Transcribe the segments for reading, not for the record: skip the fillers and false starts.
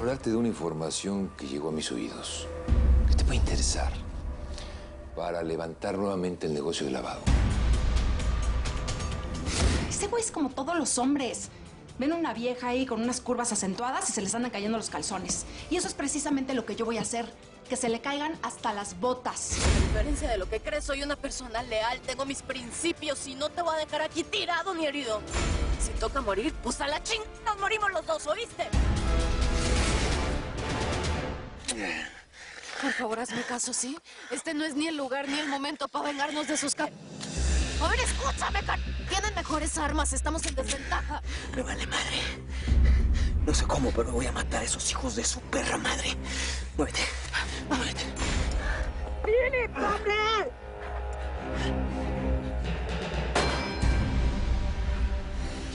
hablarte de una información que llegó a mis oídos, que te puede interesar, para levantar nuevamente el negocio de lavado. Ese güey es como todos los hombres. Ven a una vieja ahí con unas curvas acentuadas y se les andan cayendo los calzones. Y eso es precisamente lo que yo voy a hacer. Que se le caigan hasta las botas. A diferencia de lo que crees, soy una persona leal, tengo mis principios y no te voy a dejar aquí tirado ni herido. Si toca morir, pues a la chingada nos morimos los dos, ¿oíste? Por favor, hazme caso, ¿sí? Este no es ni el lugar ni el momento para vengarnos de sus A ver, escúchame, tienen mejores armas, estamos en desventaja. Me vale madre. No sé cómo, pero voy a matar a esos hijos de su perra madre. Muévete, muévete. ¡Viene, hombre!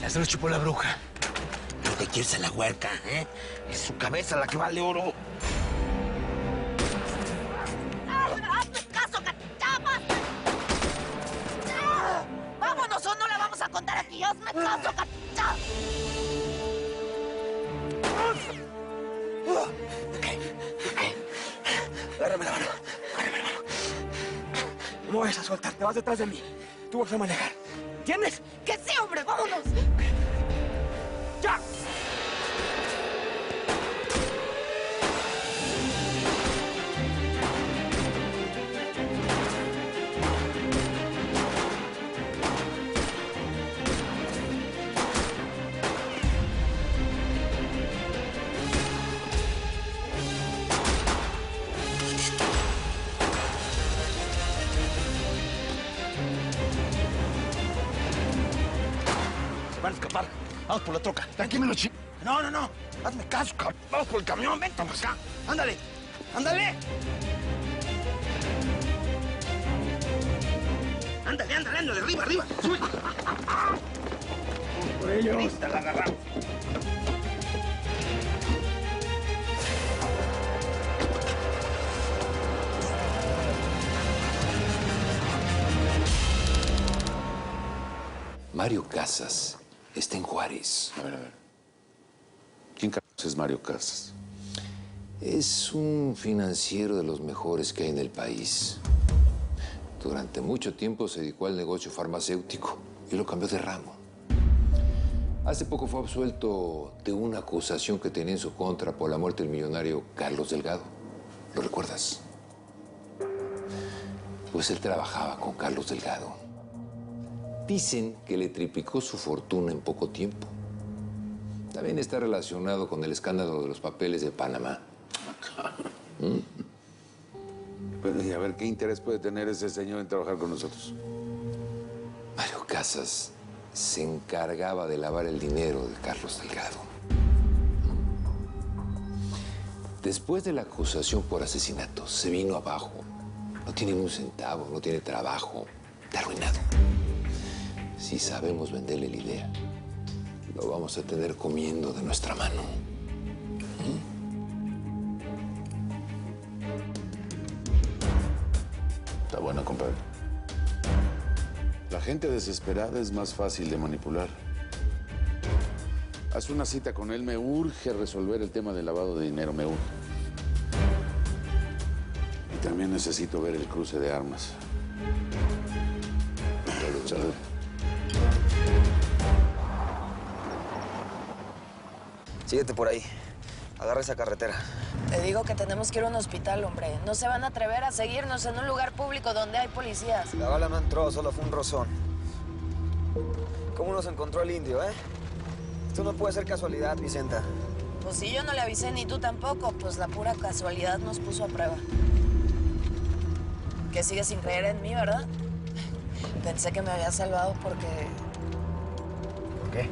Ya se lo chupó la bruja. Lo que quieres es la huerca, ¿eh? Es su cabeza la que vale oro. ¡Hazme caso, cachapas! ¡Vámonos o no la vamos a contar aquí! ¡Hazme caso, cachapas! Agárrame la mano, agárrame la mano. No me vayas a soltar, te vas detrás de mí. Tú vas a manejar. ¿Entiendes? ¡Que sí, hombre! ¡Vámonos! ¡Ya! Van a escapar. Vamos por la troca. Tranquilo, chico. No. Hazme caso, cabrón. Vamos por el camión. Vente para acá. Ándale. Ándale. Ándale. Arriba. Sube. Por ello. Lista, la agarramos. Mario Casas está en Juárez. A ver. ¿Quién carajos es Mario Casas? Es un financiero de los mejores que hay en el país. Durante mucho tiempo se dedicó al negocio farmacéutico y lo cambió de ramo. Hace poco fue absuelto de una acusación que tenía en su contra por la muerte del millonario Carlos Delgado. ¿Lo recuerdas? Pues él trabajaba con Carlos Delgado. Dicen que le triplicó su fortuna en poco tiempo. También está relacionado con el escándalo de los papeles de Panamá. Pues, y a ver, ¿qué interés puede tener ese señor en trabajar con nosotros? Mario Casas se encargaba de lavar el dinero de Carlos Delgado. Después de la acusación por asesinato, se vino abajo. No tiene ni un centavo, no tiene trabajo. Está arruinado. Si sabemos venderle la idea, lo vamos a tener comiendo de nuestra mano. Está bueno, compadre. La gente desesperada es más fácil de manipular. Haz una cita con él. Me urge resolver el tema del lavado de dinero. Me urge. Y también necesito ver el cruce de armas. Salud. Síguete por ahí. Agarra esa carretera. Te digo que tenemos que ir a un hospital, hombre. No se van a atrever a seguirnos en un lugar público donde hay policías. La bala no entró, solo fue un rozón. ¿Cómo nos encontró el indio, eh? Esto no puede ser casualidad, Vicenta. Pues si yo no le avisé ni tú tampoco, pues la pura casualidad nos puso a prueba. Que sigues sin creer en mí, ¿verdad? Pensé que me había salvado porque... ¿Por qué?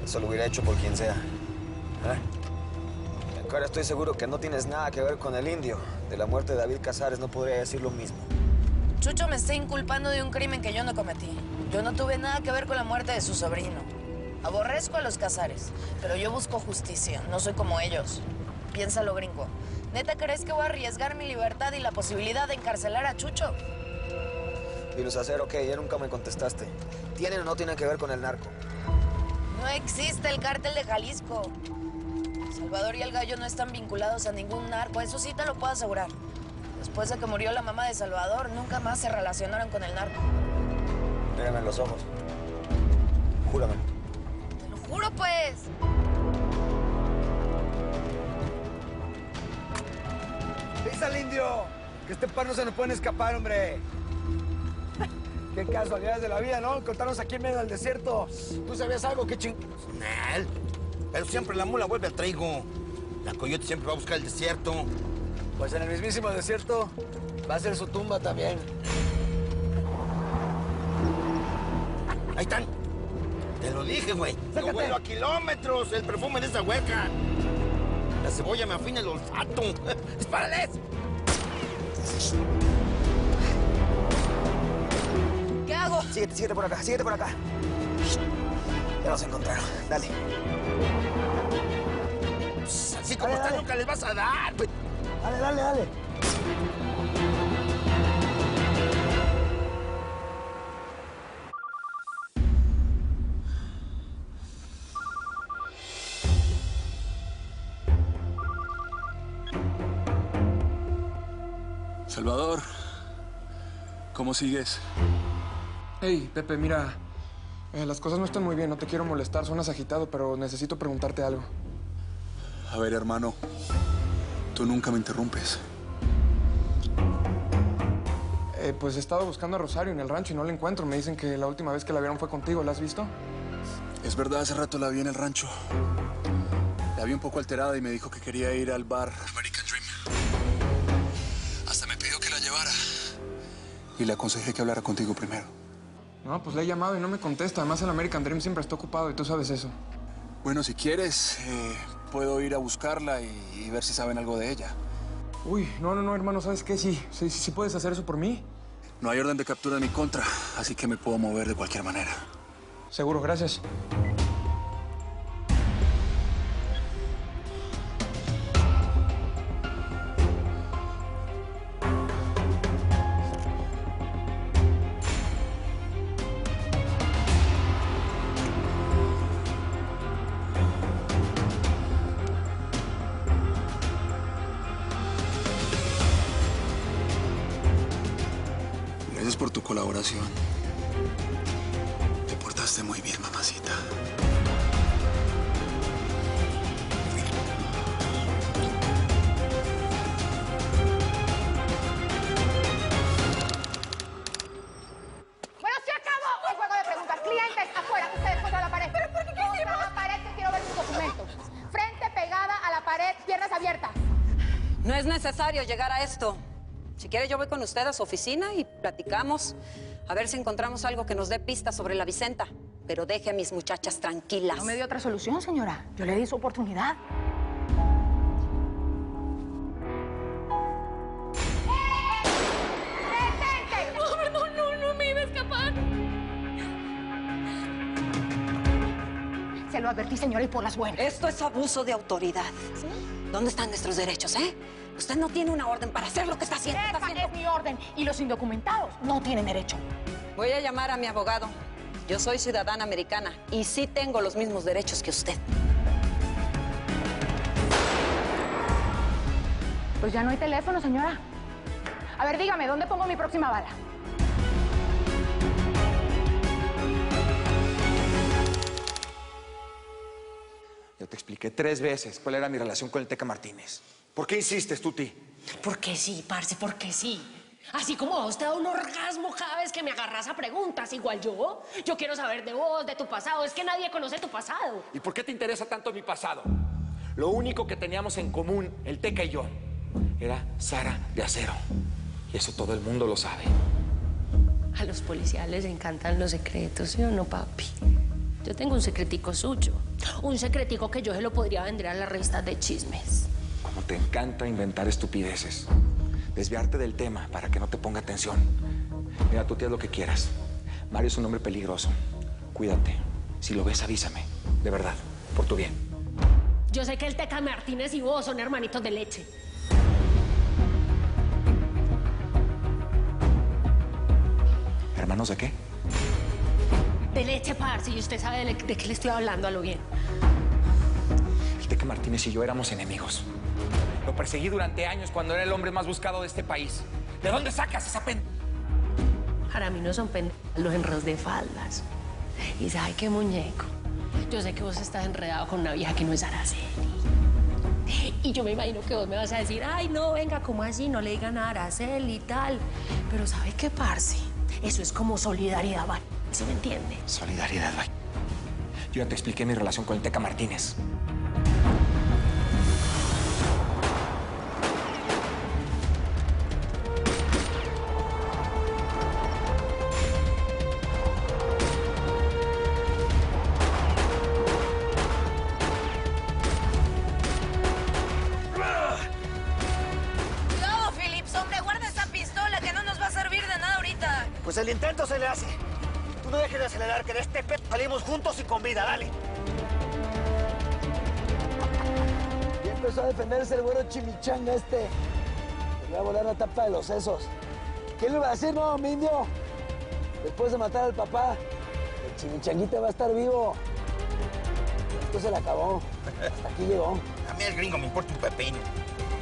Eso lo hubiera hecho por quien sea. ¿Eh? Ahora estoy seguro que no tienes nada que ver con el indio. De la muerte de David Casares no podría decir lo mismo. Chucho me está inculpando de un crimen que yo no cometí. Yo no tuve nada que ver con la muerte de su sobrino. Aborrezco a los Casares, pero yo busco justicia. No soy como ellos. Piénsalo, gringo. ¿Neta crees que voy a arriesgar mi libertad y la posibilidad de encarcelar a Chucho? Virus Acero, ok, ya nunca me contestaste. ¿Tienen o no tienen que ver con el narco? No existe el cártel de Jalisco. Salvador y el Gallo no están vinculados a ningún narco, eso sí te lo puedo asegurar. Después de que murió la mamá de Salvador, nunca más se relacionaron con el narco. Mírame en los ojos. Júramelo. Te lo juro, pues. ¡Pisa al indio! Que este par no se nos pueden escapar, hombre. Qué casualidades de la vida, ¿no? Encontrarnos aquí en medio del desierto. ¿Tú sabías algo? ¿Qué ching...? Nel, pero siempre la mula vuelve al trigo. La coyote siempre va a buscar el desierto. Pues en el mismísimo desierto va a ser su tumba también. Ahí están. Te lo dije, güey. Yo vuelo a kilómetros el perfume de esa huerca. La cebolla me afina el olfato. ¡Dispárales! ¿Qué hago? Síguete por acá, síguete por acá. Ya nos encontraron. Dale. Así como están, nunca les vas a dar. Dale. Salvador, ¿cómo sigues? Hey, Pepe, mira, las cosas no están muy bien, no te quiero molestar, suenas agitado, pero necesito preguntarte algo. A ver, hermano, tú nunca me interrumpes. Pues he estado buscando a Rosario en el rancho y no la encuentro. Me dicen que la última vez que la vieron fue contigo, ¿la has visto? Es verdad, hace rato la vi en el rancho. La vi un poco alterada y me dijo que quería ir al bar American Dream. Hasta me pidió que la llevara. Y le aconsejé que hablara contigo primero. No, pues le he llamado y no me contesta. Además, el American Dream siempre está ocupado y tú sabes eso. Bueno, si quieres, puedo ir a buscarla y ver si saben algo de ella. Uy, no, hermano, ¿sabes qué? Sí puedes hacer eso por mí. No hay orden de captura en mi contra, así que me puedo mover de cualquier manera. Seguro, gracias. Gracias por tu colaboración. Te portaste muy bien, mamacita. Bueno, se acabó el juego de preguntas. Clientes, afuera, ustedes contra la pared. ¿Pero por qué contra la pared que quiero ver sus documentos? Frente pegada a la pared, piernas abiertas. No es necesario llegar a esto. Si quiere, yo voy con usted a su oficina y platicamos. A ver si encontramos algo que nos dé pistas sobre la Vicenta. Pero deje a mis muchachas tranquilas. No me dio otra solución, señora. Yo le di su oportunidad. ¡Detente! No, perdón, no me iba a escapar. Se lo advertí, señora, y por las buenas. Esto es abuso de autoridad. ¿Sí? ¿Dónde están nuestros derechos, Usted no tiene una orden para hacer lo que está haciendo. Esa es mi orden. Y los indocumentados no tienen derecho. Voy a llamar a mi abogado. Yo soy ciudadana americana y sí tengo los mismos derechos que usted. Pues ya no hay teléfono, señora. A ver, dígame, ¿dónde pongo mi próxima bala? Yo te expliqué 3 veces cuál era mi relación con el Teca Martínez. ¿Por qué insistes, Tuti? Porque sí, parce, porque sí. Así como a vos te da un orgasmo cada vez que me agarras a preguntas, igual yo. Yo quiero saber de vos, de tu pasado. Es que nadie conoce tu pasado. ¿Y por qué te interesa tanto mi pasado? Lo único que teníamos en común, el Teca y yo, era Sara de Acero. Y eso todo el mundo lo sabe. A los policías les encantan los secretos, ¿sí o no, papi? Yo tengo un secretico suyo. Un secretico que yo se lo podría vender a las revistas de chismes. Como te encanta inventar estupideces. Desviarte del tema para que no te ponga atención. Mira, tú te haz lo que quieras. Mario es un hombre peligroso. Cuídate. Si lo ves, avísame. De verdad, por tu bien. Yo sé que el Teca Martínez y vos son hermanitos de leche. ¿Hermanos de qué? De leche, parce, y usted sabe de qué le estoy hablando a lo bien. El Teca Teca Martínez y yo éramos enemigos. Lo perseguí durante años cuando era el hombre más buscado de este país. ¿De dónde sacas esa Para mí no son los enredos de faldas. Y ¿sabe qué, muñeco? Yo sé que vos estás enredado con una vieja que no es Araceli. Y yo me imagino que vos me vas a decir, ay, no, venga, ¿cómo así? No le digan a Araceli y tal. Pero ¿sabe qué, parce? Eso es como solidaridad, ¿vale? ¿Sí me entiende? Solidaridad, ¿vale? Yo ya te expliqué mi relación con el Teca Martínez. Pues el intento se le hace. Tú no dejes de acelerar, que de este salimos juntos y con vida, dale. Y empezó a defenderse el güero chimichanga este. Le voy a volar la tapa de los sesos. ¿Qué le iba a decir, no, mi indio? Después de matar al papá, el chimichanguita va a estar vivo. Esto se le acabó. Hasta aquí llegó. A mí el gringo me importa un pepino.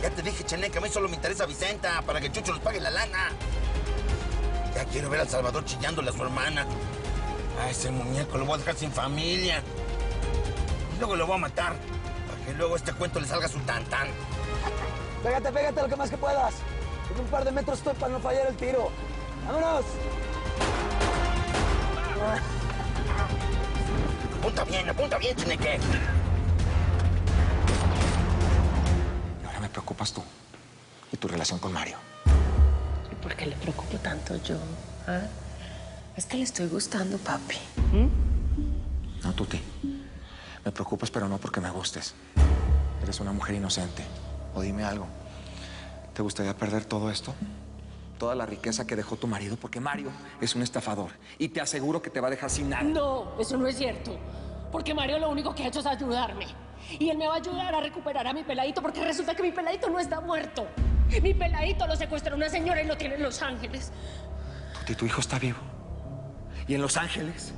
Ya te dije, Cheneca, a mí solo me interesa Vicenta para que Chucho nos pague la lana. Ya quiero ver al Salvador chillándole a su hermana. A ese muñeco lo voy a dejar sin familia. Y luego lo voy a matar, para que luego este cuento le salga su tantán. Pégate lo que más que puedas. En un par de metros estoy para no fallar el tiro. ¡Vámonos! Apunta bien, Cheneque. Ahora me preocupas tú y tu relación con Mario. ¿Y por qué le preocupo tanto yo? ¿Ah? Es que le estoy gustando, papi. No, Tuti. Me preocupas, pero no porque me gustes. Eres una mujer inocente. O dime algo. ¿Te gustaría perder todo esto? Toda la riqueza que dejó tu marido, porque Mario es un estafador. Y te aseguro que te va a dejar sin nada. No, eso no es cierto. Porque Mario lo único que ha hecho es ayudarme. Y él me va a ayudar a recuperar a mi peladito, porque resulta que mi peladito no está muerto. Mi peladito lo secuestró una señora y lo tiene en Los Ángeles. Tuti, tu hijo está vivo. Y en Los Ángeles.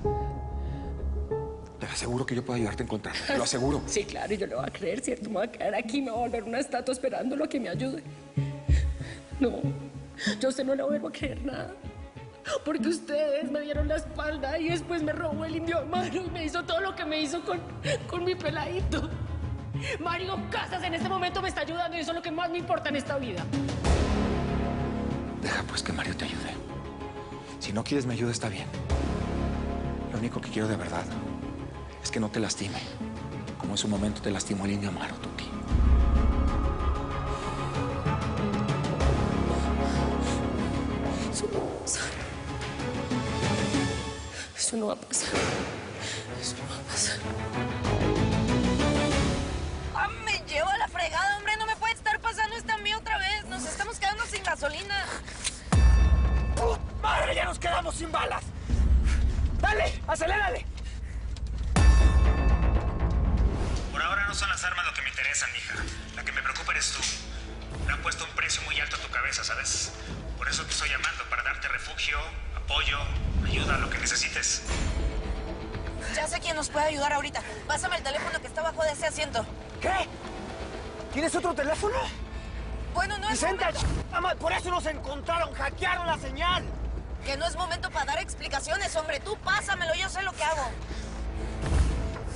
Te aseguro que yo puedo ayudarte a encontrarlo. Te lo aseguro. Sí, claro, y yo le voy a creer, ¿cierto? Me voy a quedar aquí, me voy a volver una estatua esperándolo a que me ayude. No, yo a usted no le vuelvo a creer nada. Porque ustedes me dieron la espalda y después me robó el indio Amaro y me hizo todo lo que me hizo con mi peladito. Mario Casas en este momento me está ayudando y eso es lo que más me importa en esta vida. Deja pues que Mario te ayude. Si no quieres mi ayuda, está bien. Lo único que quiero de verdad es que no te lastime, como en su momento te lastimó el indio Amaro, Tuti. Eso no va a pasar. Eso no va a pasar. Eso no va a pasar. ¡Ah, me llevo a la fregada, hombre! No me puede estar pasando esta a mí otra vez. Nos estamos quedando sin gasolina. ¡Madre, ya nos quedamos sin balas! ¡Dale, acelérale! Por ahora no son las armas lo que me interesan, mija. La que me preocupa eres tú. Le han puesto un precio muy alto a tu cabeza, ¿sabes? Por eso te estoy llamando, para darte refugio, apoyo, ayuda, lo que necesites. Ya sé quién nos puede ayudar ahorita. Pásame el teléfono que está abajo de ese asiento. ¿Qué? ¿Tienes otro teléfono? Bueno, no es Vicenta, momento. por eso nos encontraron, hackearon la señal. Que no es momento para dar explicaciones, hombre. Tú pásamelo, yo sé lo que hago.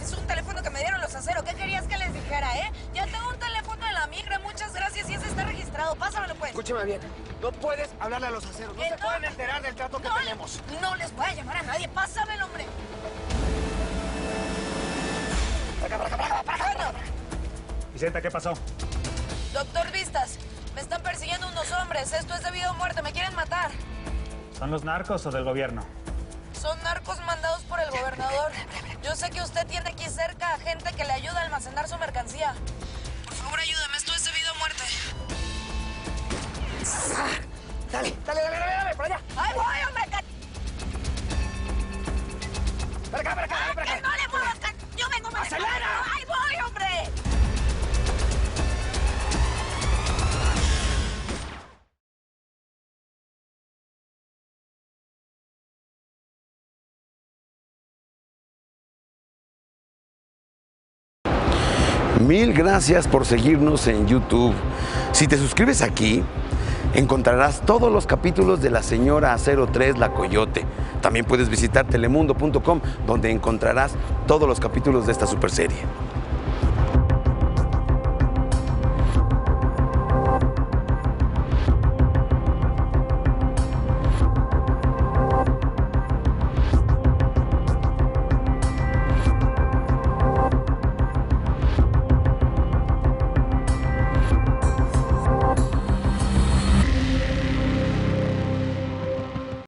Es un teléfono que me dieron los aceros. ¿Qué querías que les dijera, Ya tengo un teléfono de la migra, muchas gracias, y ese está registrado. Pásamelo, pues. Escúchame bien, no puedes hablarle a los aceros. No se pueden enterar del trato que tenemos. No les voy a llamar a nadie. Pásamelo, hombre. Para acá. Vicenta, ¿qué pasó? Doctor Vistas, me están persiguiendo unos hombres. Esto es de vida o muerte. Me quieren matar. ¿Son los narcos o del gobierno? Son narcos mandados por el gobernador. Yo sé que usted tiene aquí cerca a gente que le ayuda a almacenar su mercancía. Por favor, ayúdame. Esto es de vida o muerte. Dale, para allá. ¡Ahí voy, hombre! Para acá. ¡Que no le muevas! ¡Yo vengo manejando! ¡Acelera! ¡Ahí voy, hombre! Mil gracias por seguirnos en YouTube. Si te suscribes aquí, encontrarás todos los capítulos de La Señora 03, La Coyote. También puedes visitar telemundo.com, donde encontrarás todos los capítulos de esta superserie.